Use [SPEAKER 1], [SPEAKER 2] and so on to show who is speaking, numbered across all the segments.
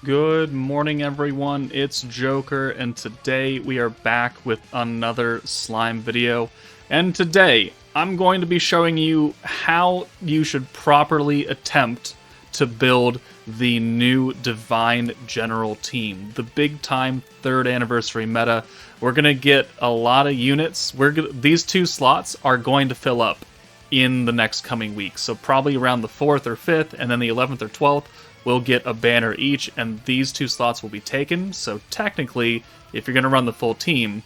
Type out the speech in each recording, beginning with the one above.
[SPEAKER 1] Good morning, everyone. It's Joker, and today we are back with another slime video. And today, I'm going to be showing you how you should properly attempt to build the new Divine General team, the big-time 3rd anniversary meta. We're going to get a lot of units. These 2 slots are going to fill up in the next coming weeks, so probably around the 4th or 5th, and then the 11th or 12th. We'll get a banner each, and these 2 slots will be taken, so technically, if you're going to run the full team,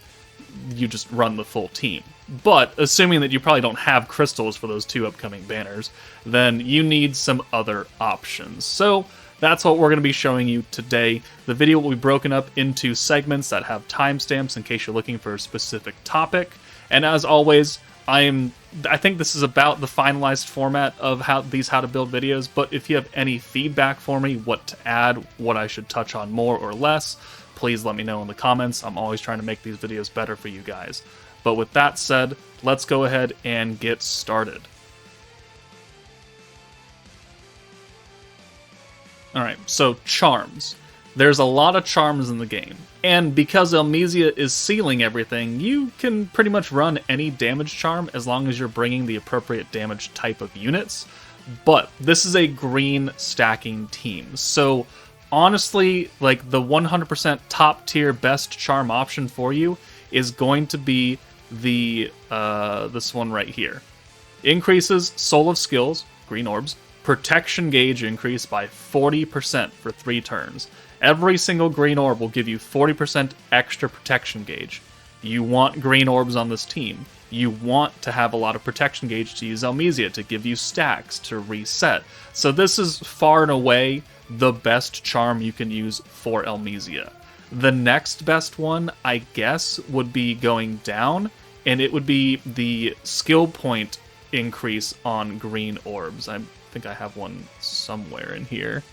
[SPEAKER 1] you just run the full team. But, assuming that you probably don't have crystals for those 2 upcoming banners, then you need some other options. So, that's what we're going to be showing you today. The video will be broken up into segments that have timestamps in case you're looking for a specific topic, and as always, I think this is about the finalized format of how to build videos, but if you have any feedback for me, what to add, what I should touch on more or less, please let me know in the comments. I'm always trying to make these videos better for you guys. But with that said, let's go ahead and get started. Alright, so charms. There's a lot of charms in the game, and because Elmesia is sealing everything, you can pretty much run any damage charm as long as you're bringing the appropriate damage type of units, but this is a green stacking team, so honestly, like, the 100% top tier best charm option for you is going to be the this one right here. Increases Soul of Skills, green orbs, protection gauge increase by 40% for 3 turns. Every single green orb will give you 40% extra protection gauge. You want green orbs on this team. You want to have a lot of protection gauge to use Elmesia to give you stacks to reset. So this is far and away the best charm you can use for Elmesia. The next best one, I guess, would be going down, and it would be the skill point increase on green orbs. I think I have one somewhere in here.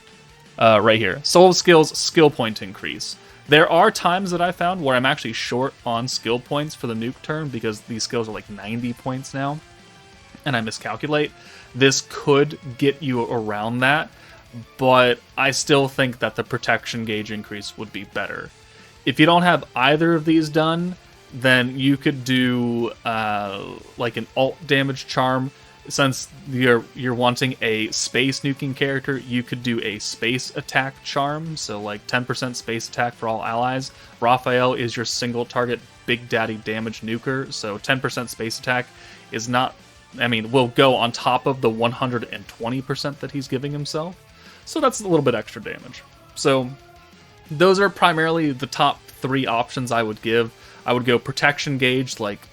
[SPEAKER 1] Right here. Soul of Skills, skill point increase. There are times that I found where I'm actually short on skill points for the nuke turn because these skills are like 90 points now, and I miscalculate. This could get you around that, but I still think that the protection gauge increase would be better. If you don't have either of these done, then you could do like an alt damage charm. Since you're wanting a space nuking character, you could do a space attack charm, so like 10% space attack for all allies. Raphael is your single target Big Daddy damage nuker, so 10% space attack is not, will go on top of the 120% that he's giving himself. So that's a little bit extra damage. So those are primarily the top 3 options I would give. I would go protection gauge, like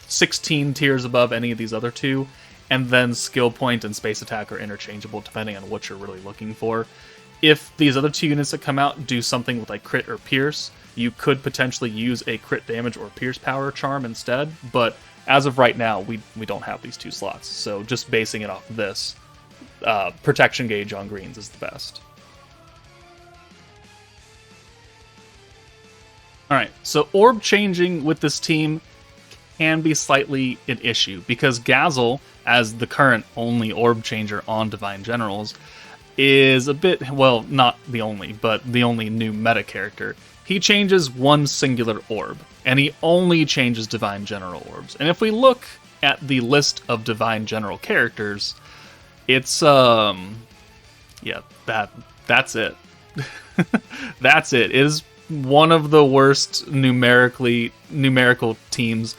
[SPEAKER 1] 16 tiers above any of these other 2. And then skill point and space attack are interchangeable depending on what you're really looking for. If these other 2 units that come out do something with like crit or pierce, you could potentially use a crit damage or pierce power charm instead, but as of right now, we don't have these 2 slots, so just basing it off of this, protection gauge on greens is the best. Alright, so orb changing with this team can be slightly an issue, because Gazel, as the current only orb changer on Divine Generals, is a bit, well, not the only, but the only new meta character. He changes one singular orb, and he only changes Divine General orbs. And if we look at the list of Divine General characters, it's, yeah, that's it. That's it. It is one of the worst numerical teams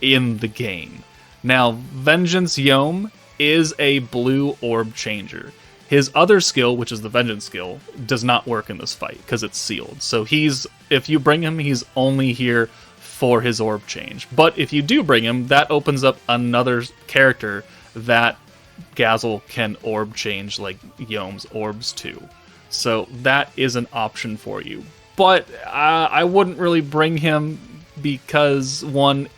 [SPEAKER 1] in the game. Now, Vengeance Yome is a blue orb changer. His other skill, which is the Vengeance skill, does not work in this fight because it's sealed. So if you bring him, he's only here for his orb change. But if you do bring him, that opens up another character that Gazel can orb change like Yome's orbs to. So that is an option for you. But I wouldn't really bring him because, one,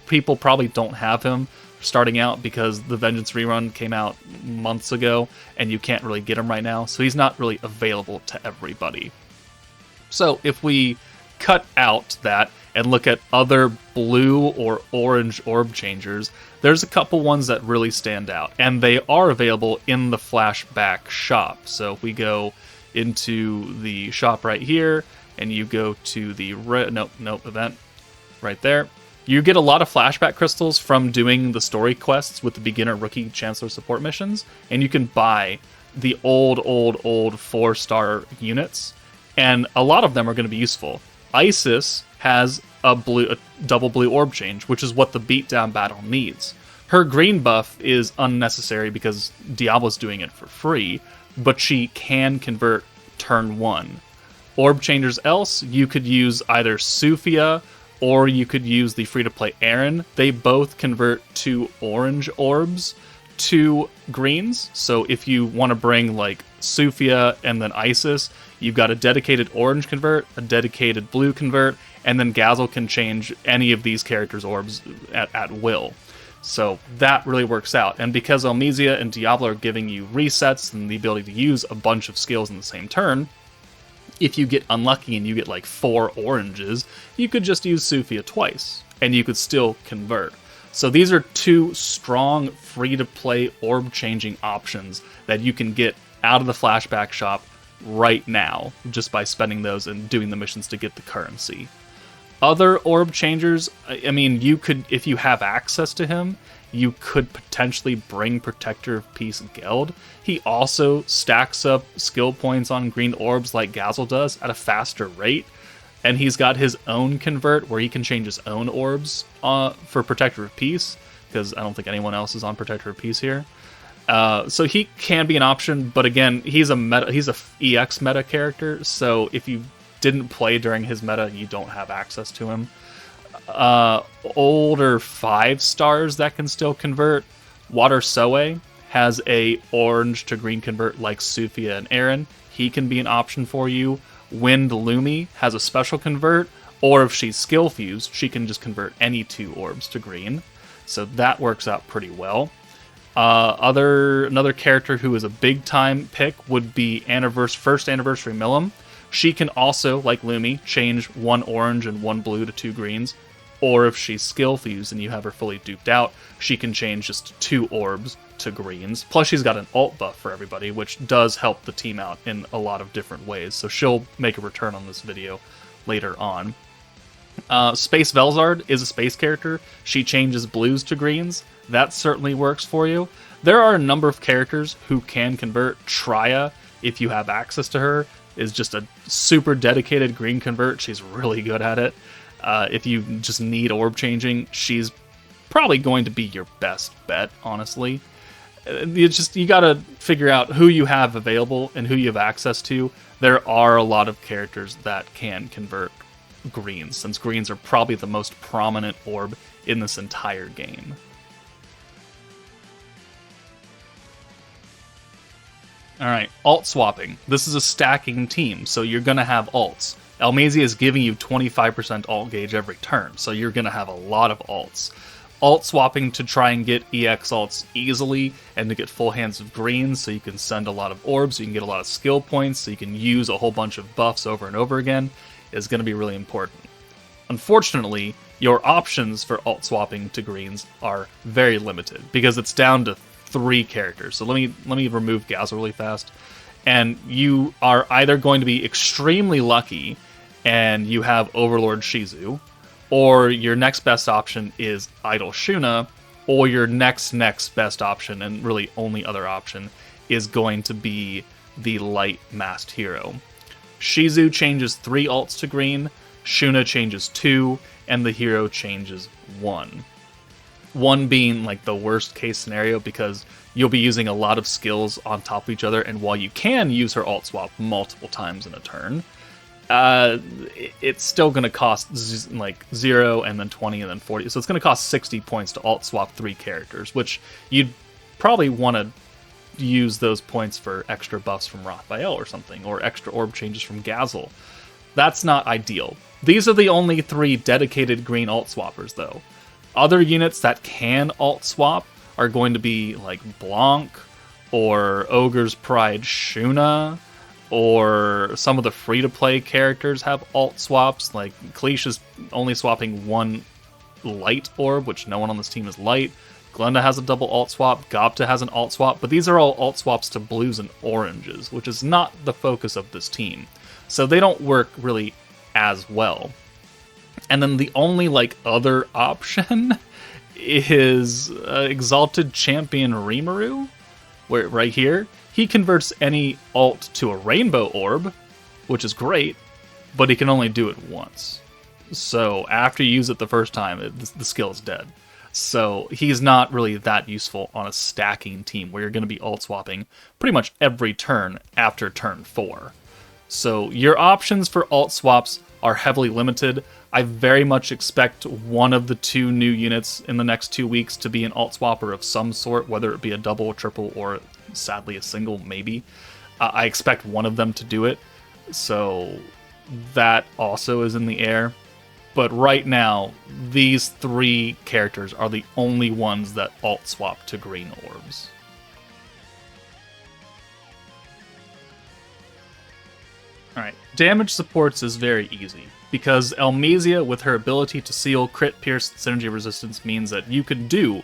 [SPEAKER 1] people probably don't have him starting out because the Vengeance rerun came out months ago and you can't really get him right now, so he's not really available to everybody. So if we cut out that and look at other blue or orange orb changers, there's a couple ones that really stand out, and they are available in the flashback shop. So if we go into the shop right here, and you go to the event right there. You get a lot of flashback crystals from doing the story quests with the beginner, rookie, chancellor support missions, and you can buy the old 4-star units, and a lot of them are going to be useful. Isis has a double blue orb change, which is what the beatdown battle needs. Her green buff is unnecessary because Diablo's doing it for free, but she can convert turn 1. Orb Changers else, you could use either Sufia or you could use the free-to-play Aaron. They both convert 2 orange orbs to greens. So if you want to bring like Sufia and then Isis, you've got a dedicated orange convert, a dedicated blue convert, and then Gazel can change any of these characters' orbs at will. So that really works out. And because Elmisia and Diablo are giving you resets and the ability to use a bunch of skills in the same turn, if you get unlucky and you get like 4 oranges, you could just use Sufia twice, and you could still convert. So these are 2 strong, free-to-play orb-changing options that you can get out of the flashback shop right now, just by spending those and doing the missions to get the currency. Other orb changers, I mean, you could, if you have access to him, you could potentially bring Protector of Peace Geld. He also stacks up skill points on green orbs like Gazel does at a faster rate, and he's got his own convert where he can change his own orbs for Protector of Peace, because I don't think anyone else is on Protector of Peace here. So he can be an option, but again, he's a EX meta character, so if you didn't play during his meta, you don't have access to him. Older 5 stars that can still convert. Water Soe has a orange to green convert like Sufia and Aaron. He can be an option for you. Wind Lumi has a special convert, or if she's skill fused, she can just convert any 2 orbs to green. So that works out pretty well. Another character who is a big time pick would be First Anniversary Milim. She can also, like Lumi, change 1 orange and 1 blue to 2 greens. Or if she's skill fused and you have her fully duped out, she can change just 2 orbs to greens. Plus she's got an ult buff for everybody, which does help the team out in a lot of different ways. So she'll make a return on this video later on. Space Velzard is a space character. She changes blues to greens. That certainly works for you. There are a number of characters who can convert. Trya, if you have access to her, is just a super dedicated green convert. She's really good at it. If you just need orb changing, she's probably going to be your best bet, honestly. You gotta figure out who you have available and who you have access to. There are a lot of characters that can convert greens, since greens are probably the most prominent orb in this entire game. Alright, alt swapping. This is a stacking team, so you're going to have alts. Elmisia is giving you 25% alt gauge every turn, so you're going to have a lot of alts. Alt swapping to try and get EX alts easily and to get full hands of greens, so you can send a lot of orbs, so you can get a lot of skill points, so you can use a whole bunch of buffs over and over again, is going to be really important. Unfortunately, your options for alt swapping to greens are very limited, because it's down to 3 characters. So let me remove Gazel really fast. And you are either going to be extremely lucky and you have Overlord Shizu, or your next best option is Idol Shuna, or your next best option, and really only other option, is going to be the Light Masked Hero. Shizu changes 3 alts to green, Shuna changes 2, and the hero changes 1. 1 being like the worst case scenario, because you'll be using a lot of skills on top of each other, and while you can use her alt swap multiple times in a turn, it's still going to cost like 0 and then 20 and then 40. So it's going to cost 60 points to alt swap 3 characters, which you'd probably want to use those points for extra buffs from Raphael or something, or extra orb changes from Gazel. That's not ideal. These are the only 3 dedicated green alt swappers, though. Other units that can alt swap are going to be like Blanc, or Ogre's Pride Shuna, or some of the free-to-play characters have alt swaps, like Kleish is only swapping 1 light orb, which no one on this team is light, Glenda has a double alt swap, Gobta has an alt swap, but these are all alt swaps to blues and oranges, which is not the focus of this team. So they don't work really as well. And then the only like other option is Exalted Champion Rimuru, where right here, he converts any alt to a rainbow orb, which is great, but he can only do it once. So after you use it the first time, the skill is dead. So he's not really that useful on a stacking team where you're going to be alt swapping pretty much every turn after turn 4. So your options for alt swaps are heavily limited. I very much expect one of the 2 new units in the next 2 weeks to be an alt swapper of some sort, whether it be a double, triple, or sadly a single, maybe. I expect one of them to do it. So that also is in the air. But right now, these 3 characters are the only ones that alt swap to green orbs. Alright, damage supports is very easy, because Elmesia, with her ability to seal, crit, pierce, synergy resistance, means that you can do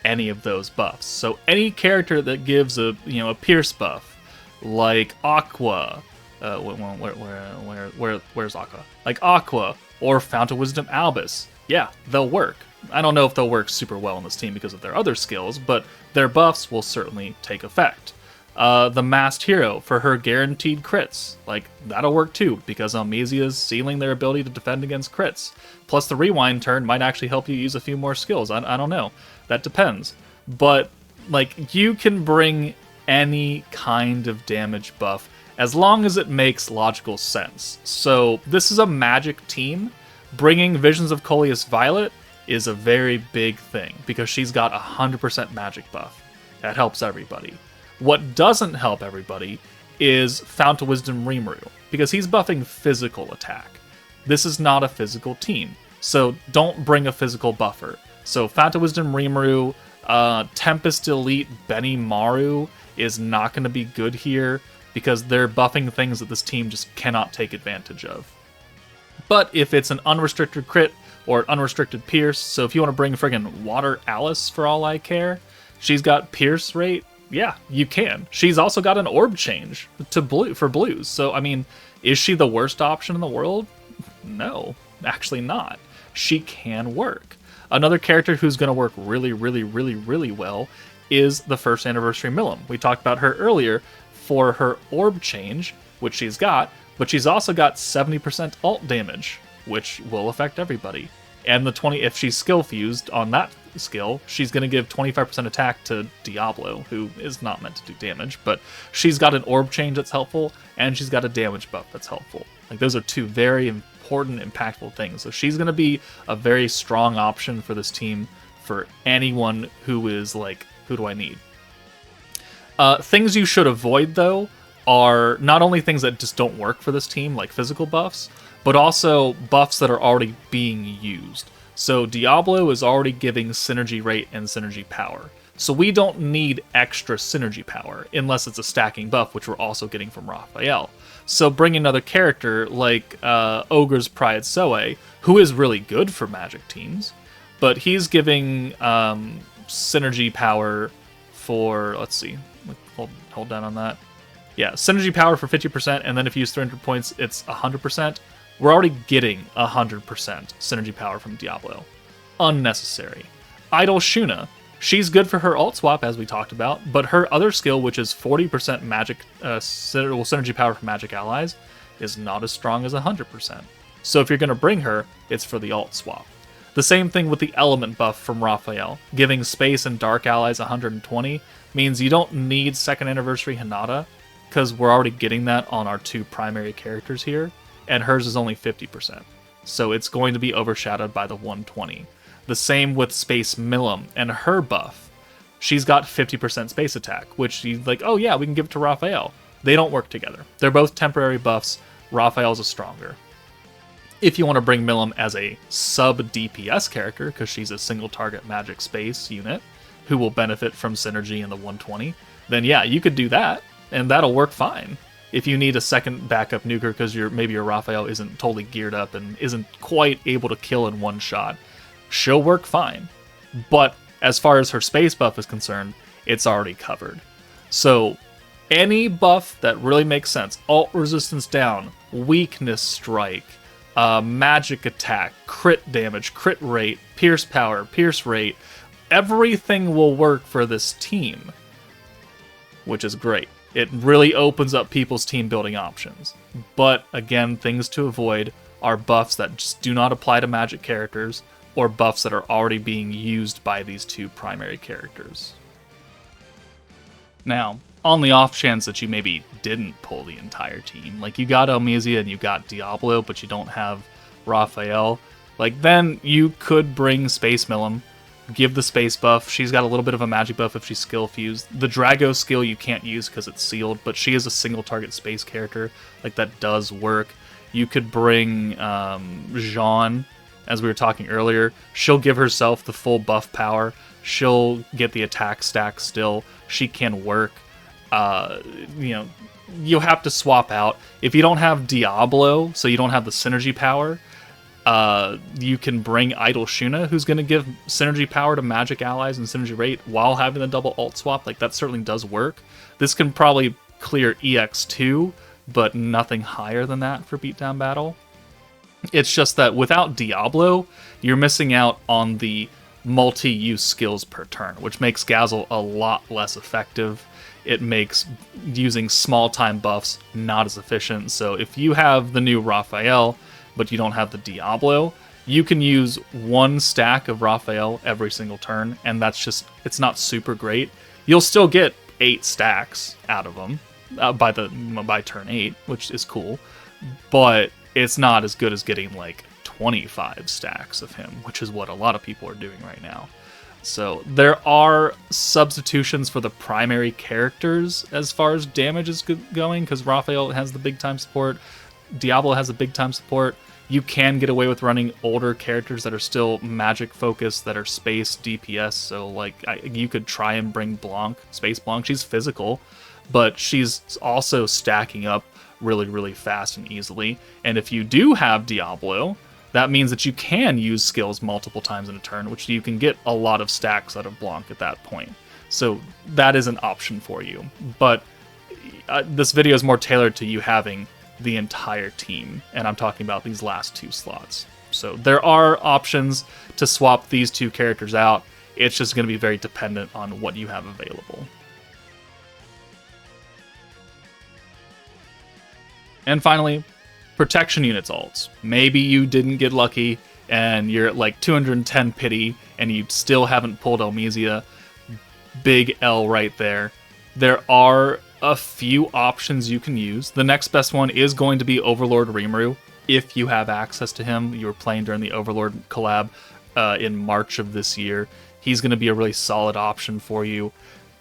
[SPEAKER 1] any of those buffs. So any character that gives a pierce buff, like Aqua, where's Aqua? Like Aqua or Fount of Wisdom Albus, yeah, they'll work. I don't know if they'll work super well on this team because of their other skills, but their buffs will certainly take effect. The Masked Hero, for her guaranteed crits, like, that'll work too, because Elmesia's sealing their ability to defend against crits. Plus the rewind turn might actually help you use a few more skills. I don't know. That depends. But, like, you can bring any kind of damage buff as long as it makes logical sense. So this is a magic team. Bringing Visions of Coleus Violet is a very big thing, because she's got 100% magic buff. That helps everybody. What doesn't help everybody is Fount of Wisdom Rimuru, because he's buffing physical attack. This is not a physical team, so don't bring a physical buffer. So Fount of Wisdom Rimuru, Tempest Elite Benimaru is not going to be good here, because they're buffing things that this team just cannot take advantage of. But if it's an unrestricted crit or unrestricted pierce, so if you want to bring friggin' Water Alice for all I care, she's got pierce rate. Yeah, you can. She's also got an orb change to blue for blues. So, I mean, is she the worst option in the world? No, actually not. She can work. Another character who's going to work really, really, really, really well is the First Anniversary Milim. We talked about her earlier for her orb change, which she's got, but she's also got 70% alt damage, which will affect everybody. And the 20, if she's skill fused on that skill, she's going to give 25% attack to Diablo, who is not meant to do damage, but she's got an orb change that's helpful, and she's got a damage buff that's helpful. Like, those are 2 very important, impactful things. So she's going to be a very strong option for this team for anyone who is like, who do I need? Things you should avoid, though, are not only things that just don't work for this team, like physical buffs, but also buffs that are already being used. So Diablo is already giving synergy rate and synergy power. So we don't need extra synergy power, unless it's a stacking buff, which we're also getting from Raphael. So bring another character like Ogre's Pride Soe, who is really good for magic teams, but he's giving synergy power for, let's see, hold down on that. Yeah, synergy power for 50%, and then if you use 300 points, it's 100%. We're already getting 100% synergy power from Diablo. Unnecessary. Idol Shuna. She's good for her alt swap, as we talked about, but her other skill, which is 40% magic synergy power from magic allies, is not as strong as 100%. So if you're going to bring her, it's for the alt swap. The same thing with the element buff from Raphael. Giving space and dark allies 120 means you don't need Second Anniversary Hinata, because we're already getting that on our 2 primary characters here, and hers is only 50%. So it's going to be overshadowed by the 120. The same with Space Milim and her buff. She's got 50% space attack, which you like, oh yeah, we can give it to Raphael. They don't work together. They're both temporary buffs. Raphael's a stronger. If you want to bring Milim as a sub-DPS character, because she's a single target magic space unit, who will benefit from synergy in the 120, then yeah, you could do that, and that'll work fine. If you need a second backup nuker because maybe your Raphael isn't totally geared up and isn't quite able to kill in one shot, she'll work fine. But as far as her space buff is concerned, it's already covered. So any buff that really makes sense, ult resistance down, weakness strike, magic attack, crit damage, crit rate, pierce power, pierce rate, everything will work for this team, which is great. It really opens up people's team building options. But again, things to avoid are buffs that just do not apply to magic characters, or buffs that are already being used by these two primary characters. Now, on the off chance that you maybe didn't pull the entire team, like you got Elmisia and you got Diablo, but you don't have Raphael, like then you could bring Space Millum, give the space buff. She's got a little bit of a magic buff if she's skill fused. The Drago skill you can't use because it's sealed, but she is a single target space character. Like that does work. You could bring Jeanne, as we were talking earlier. She'll give herself the full buff power. She'll get the attack stack still. She can work. You'll have to swap out. If you don't have Diablo, so you don't have the synergy power, you can bring Idol Shuna, who's going to give synergy power to magic allies and synergy rate while having the double ult swap. Like that certainly does work. This can probably clear EX2, but nothing higher than that for beatdown battle. It's just that without Diablo, you're missing out on the multi-use skills per turn, which makes Gazel a lot less effective. It makes using small time buffs not as efficient. So if you have the new Raphael, but you don't have the Diablo, you can use one stack of Raphael every single turn, and it's not super great. You'll still get 8 stacks out of them by turn 8, which is cool, but it's not as good as getting like 25 stacks of him, which is what a lot of people are doing right now. So there are substitutions for the primary characters as far as damage is going, because Raphael has the big time support, Diablo has a big time support. You can get away with running older characters that are still magic focused, that are space DPS. So like you could try and bring Blanc, Space Blanc. She's physical, but she's also stacking up really, really fast and easily. And if you do have Diablo, that means that you can use skills multiple times in a turn, which you can get a lot of stacks out of Blanc at that point. So that is an option for you. But this video is more tailored to you having the entire team, and I'm talking about these last 2 slots. So there are options to swap these 2 characters out. It's just going to be very dependent on what you have available. And finally, protection units ults. Maybe you didn't get lucky and you're at like 210 pity and you still haven't pulled Elmisia. Big L right there. There are a few options you can use. The next best one is going to be Overlord Rimuru. If you have access to him, you were playing during the Overlord collab in March of this year, he's going to be a really solid option for you.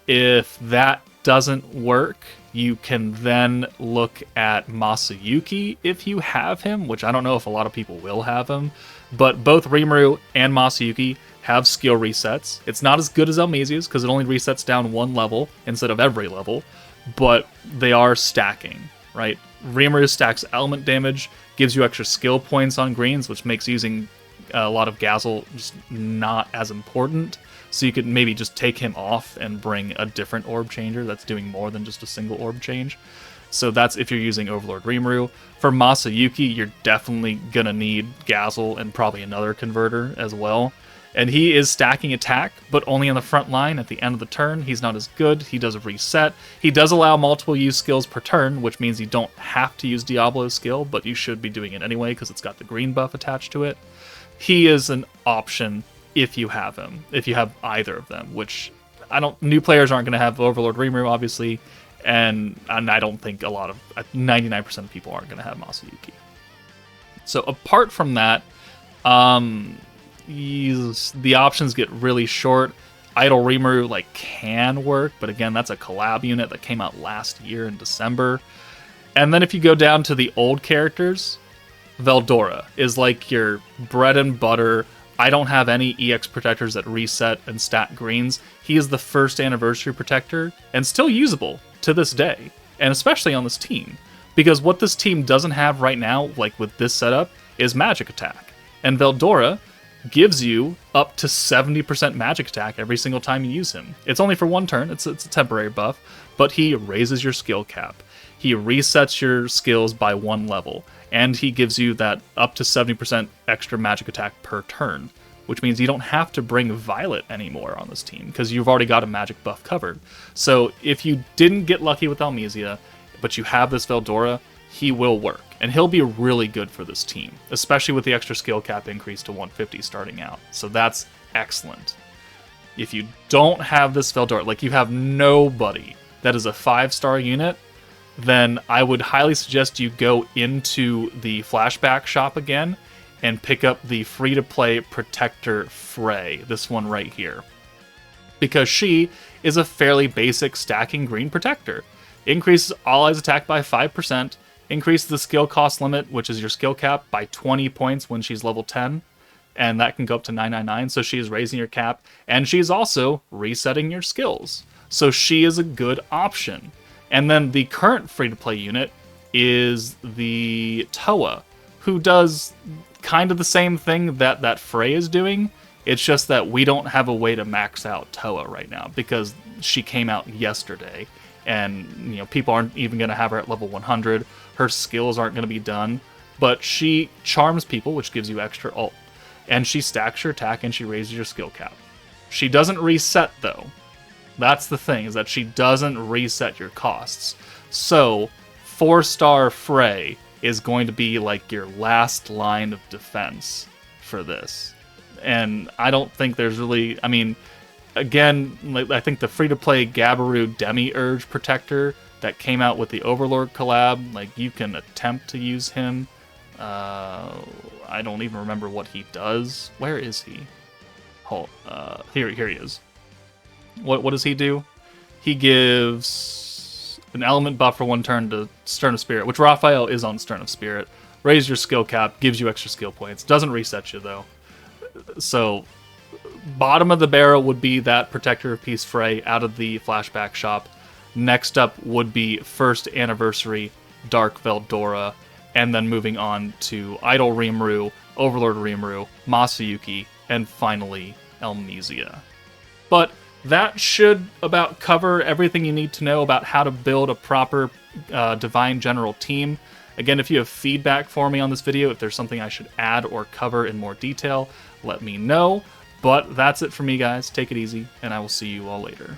[SPEAKER 1] If that doesn't work, you can then look at Masayuki if you have him, which I don't know if a lot of people will have him, but both Rimuru and Masayuki have skill resets. It's not as good as Elmisia's because it only resets down 1 level instead of every level, but they are stacking, right? Rimuru stacks element damage, gives you extra skill points on greens, which makes using a lot of Gazel just not as important. So you could maybe just take him off and bring a different Orb Changer that's doing more than just a single Orb Change. So that's if you're using Overlord Rimuru. For Masayuki, you're definitely going to need Gazel and probably another converter as well. And he is stacking attack, but only on the front line at the end of the turn. He's not as good. He does a reset. He does allow multiple use skills per turn, which means you don't have to use Diablo's skill, but you should be doing it anyway because it's got the green buff attached to it. He is an option if you have him, if you have either of them, which new players aren't going to have Overlord Rimuru, obviously, and I don't think 99% of people aren't going to have Masayuki. So apart from that, the options get really short. Idol Rimuru can work, but again, that's a collab unit that came out last year in December. And then if you go down to the old characters, Veldora is like your bread and butter. I don't have any EX protectors that reset and stat greens. He is the first anniversary protector and still usable to this day, and especially on this team, because what this team doesn't have right now, like with this setup, is magic attack. And Veldora gives you up to 70% magic attack every single time you use him. It's only for one turn, it's a temporary buff, but he raises your skill cap. He resets your skills by 1 level, and he gives you that up to 70% extra magic attack per turn, which means you don't have to bring Violet anymore on this team, because you've already got a magic buff covered. So if you didn't get lucky with Almizia, but you have this Veldora, he will work, and he'll be really good for this team, especially with the extra skill cap increase to 150 starting out. So that's excellent. If you don't have this Veldora, like you have nobody that is a 5-star unit, then I would highly suggest you go into the flashback shop again and pick up the free-to-play Protector Frey, this one right here. Because she is a fairly basic stacking green protector. Increases all allies attack by 5%, increases the skill cost limit, which is your skill cap, by 20 points when she's level 10, and that can go up to 999, so she is raising your cap, and she's also resetting your skills. So she is a good option. And then the current free-to-play unit is the Toa, who does kind of the same thing that Frey is doing. It's just that we don't have a way to max out Toa right now, because she came out yesterday, and people aren't even going to have her at level 100. Her skills aren't going to be done, but she charms people, which gives you extra ult, and she stacks your attack and she raises your skill cap. She doesn't reset though. That's the thing, is that she doesn't reset your costs. So 4-star Frey is going to be like your last line of defense for this. And I don't think there's really, again, I think the free-to-play Gabiru Demi-Urge Protector that came out with the Overlord collab, like, you can attempt to use him. I don't even remember what he does. Where is he? Here he is. What does he do? He gives an element buff for 1 turn to Stern of Spirit, which Raphael is on Stern of Spirit. Raise your skill cap, gives you extra skill points. Doesn't reset you, though. So, bottom of the barrel would be that Protector of Peace Frey out of the flashback shop. Next up would be First Anniversary Dark Veldora, and then moving on to Idol Rimuru, Overlord Rimuru, Masayuki, and finally Almizia. But that should about cover everything you need to know about how to build a proper Divine General team. Again, if you have feedback for me on this video, if there's something I should add or cover in more detail, let me know. But that's it for me, guys. Take it easy, and I will see you all later.